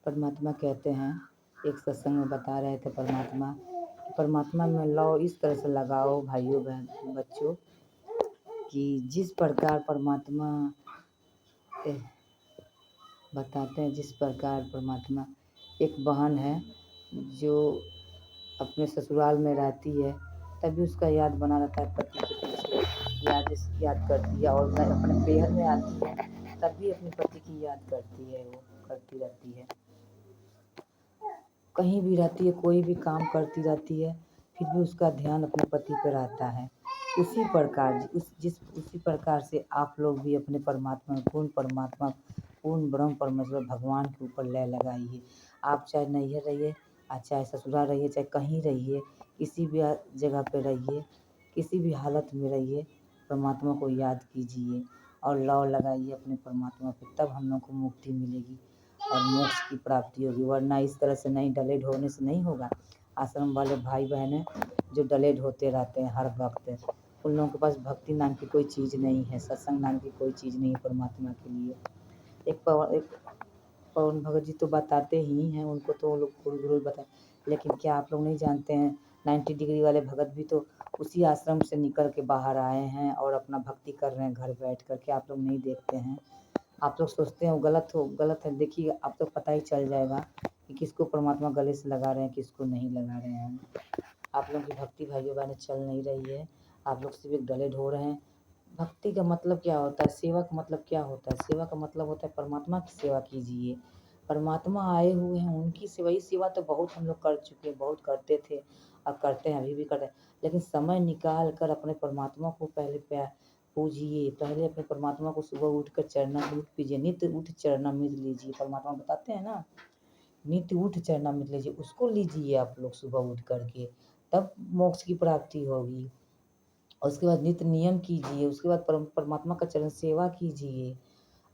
परमात्मा कहते हैं, एक सत्संग में बता रहे थे परमात्मा में लौ इस तरह से लगाओ भाइयों बहन बच्चों कि जिस प्रकार परमात्मा बताते हैं, जिस प्रकार परमात्मा एक बहन है जो अपने ससुराल में रहती है तभी उसका याद बना रहता है, पति के पीछे याद करती है, और अपने बेहद में आती है तब भी अपने पति की याद करती है, वो करती रहती है, कहीं भी रहती है, कोई भी काम करती रहती है, फिर भी उसका ध्यान अपने पति पर रहता है। उसी प्रकार से आप लोग भी अपने परमात्मा पूर्ण ब्रह्म परमेश्वर भगवान के ऊपर लय लगाइए। आप चाहे नैहर रहिए, चाहे ससुराल रहिए, चाहे कहीं रहिए, किसी भी जगह पे रहिए, किसी भी हालत में रहिए, परमात्मा को याद कीजिए और लौ लगाइए अपने परमात्मा पे, तब हम लोग को मुक्ति मिलेगी और मोक्ष की प्राप्ति होगी। वरना इस तरह से नहीं, डले ढोने से नहीं होगा। आश्रम वाले भाई बहन जो डले ढोते रहते हैं हर वक्त, उन लोगों के पास भक्ति नाम की कोई चीज़ नहीं है, सत्संग नाम की कोई चीज़ नहीं है परमात्मा के लिए। एक पवन भगत जी तो बताते ही हैं, उनको तो लोग गुरु बताए, लेकिन क्या आप लोग नहीं जानते हैं 90 डिग्री वाले भगत भी तो उसी आश्रम से निकल के बाहर आए हैं और अपना भक्ति कर रहे हैं घर बैठ कर के। आप लोग नहीं देखते हैं, आप लोग सोचते हैं वो गलत है। देखिए आप तो पता ही चल जाएगा कि किसको परमात्मा गले से लगा रहे हैं, किसको नहीं लगा रहे हैं। आप लोग की भक्ति भाइयों बहन चल नहीं रही है, आप लोग सिर्फ एक डले ढो रहे हैं। भक्ति का मतलब क्या होता है, सेवा का मतलब क्या होता है? सेवा का मतलब होता है परमात्मा की सेवा कीजिए। परमात्मा आए हुए हैं, उनकी सेवा ही सेवा तो बहुत हम लोग कर चुके हैं, बहुत करते थे और करते हैं, अभी भी करते हैं, लेकिन समय निकाल कर अपने परमात्मा को पहले पूजिए। पहले अपने परमात्मा को सुबह उठकर चरणामृत पीजिए, नित्य उठ चरणामृत लीजिए। परमात्मा बताते हैं ना, नित्य उठ चरणामृत लीजिए, उसको लीजिए आप लोग सुबह उठ करके, तब मोक्ष की प्राप्ति होगी। और उसके बाद नित्य नियम कीजिए, उसके बाद परमात्मा का चरण सेवा कीजिए।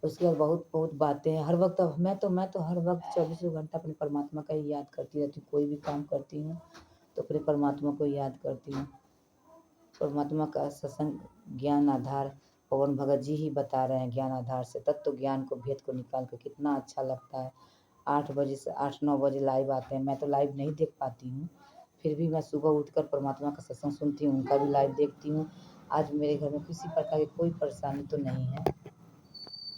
उसके बाद बहुत बहुत बातें हैं। हर वक्त मैं तो हर वक्त 24 घंटा अपने परमात्मा का ही याद करती रहती हूँ। कोई भी काम करती हूँ तो अपने परमात्मा को याद करती हूँ। परमात्मा का सत्संग ज्ञान आधार पवन भगत जी ही बता रहे हैं, ज्ञान आधार से तत्व ज्ञान को भेद को निकाल कर, कितना अच्छा लगता है। 8 बजे से 8-9 बजे लाइव आते हैं, मैं तो लाइव नहीं देख पाती हूँ, फिर भी मैं सुबह उठकर परमात्मा का सत्संग सुनती हूँ, उनका भी लाइव देखती हूँ। आज मेरे घर में किसी प्रकार की कोई परेशानी तो नहीं है,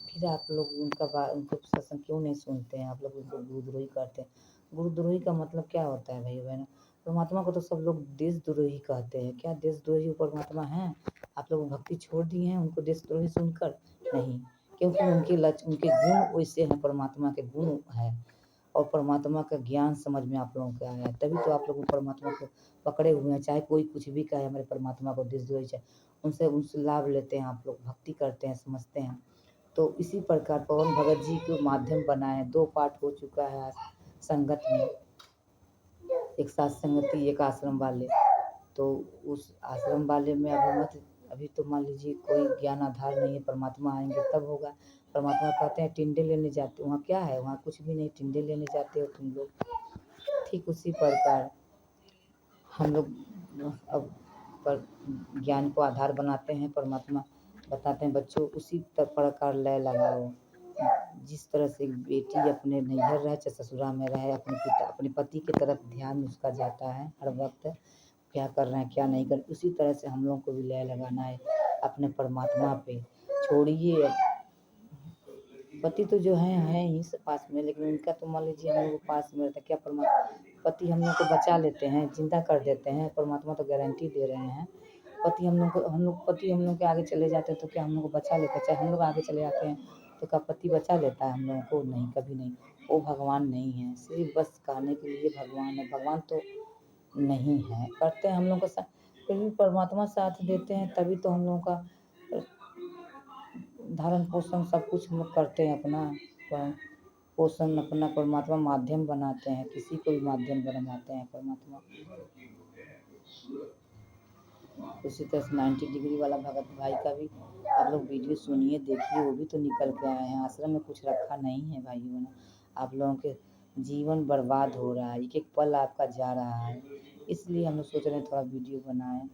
फिर आप लोग उनको सत्संग क्यों नहीं सुनते हैं? आप लोग उनको गुरुद्रोही करते हैं। गुरुद्रोही का मतलब क्या होता है भाई बहनों? परमात्मा को तो सब लोग देशद्रोही कहते हैं। क्या देशद्रोही परमात्मा हैं? आप लोग भक्ति छोड़ दिए हैं उनको देशद्रोही सुनकर? नहीं, क्योंकि उनके गुण वैसे हैं, परमात्मा के गुण हैं और परमात्मा का ज्ञान समझ में आप लोगों को आया है, तभी तो आप लोग परमात्मा को पकड़े हुए हैं। चाहे कोई कुछ भी कहे, हमारे परमात्मा को देशद्रोही, चाहे उनसे लाभ लेते हैं, आप लोग भक्ति करते हैं, समझते हैं। तो इसी प्रकार पवन भगत जी को माध्यम बनाए, 2 पाठ हो चुका है संगत में, एक साथ संगति, एक आश्रम वाले। तो उस आश्रम वाले में अभी तो मान लीजिए कोई ज्ञान आधार नहीं है, परमात्मा आएंगे तब होगा। परमात्मा कहते हैं टिंडे लेने जाते, वहाँ क्या है? वहाँ कुछ भी नहीं, टिंडे लेने जाते हो तुम लोग। ठीक उसी प्रकार हम लोग अब पर ज्ञान को आधार बनाते हैं, परमात्मा बताते हैं बच्चों उसी प्रकार लय लगाओ। जिस तरह से एक बेटी अपने नैहर रहे चाहे ससुराल में रहे, अपने पति की तरफ ध्यान उसका जाता है हर वक्त, क्या कर रहे हैं क्या नहीं कर, उसी तरह से हम लोगों को भी लय लगाना है अपने परमात्मा पे। छोड़िए पति तो जो है ही पास में, लेकिन उनका तो मान लीजिए हम लोग पास में रहता, क्या पति हम लोग को बचा लेते हैं, जिंदा कर देते हैं, परमात्मा तो गारंटी दे रहे हैं। पति हम लोग के आगे चले जाते हैं तो क्या हम लोग को बचा लेते हैं? चाहे हम लोग आगे चले जाते हैं तो क्या पति बचा लेता है हम लोगों को? नहीं, कभी नहीं। वो भगवान नहीं है, सिर्फ बस कहने के लिए भगवान है, भगवान तो नहीं है। करते हैं हम लोग का साथ, फिर भी परमात्मा साथ देते हैं, तभी तो हम लोगों का धारण पोषण सब कुछ हम लोग करते हैं, अपना पोषण अपना परमात्मा माध्यम बनाते हैं, किसी को भी माध्यम बनाते हैं परमात्मा। उसी तरह से 90 डिग्री वाला भगत भाई का भी आप लोग वीडियो सुनिए, देखिए, वो भी तो निकल के आए हैं। आश्रम में कुछ रखा नहीं है भाइयों ने, आप लोगों के जीवन बर्बाद हो रहा है, एक एक पल आपका जा रहा है, इसलिए हम लोग सोच रहे हैं थोड़ा वीडियो बनाएं।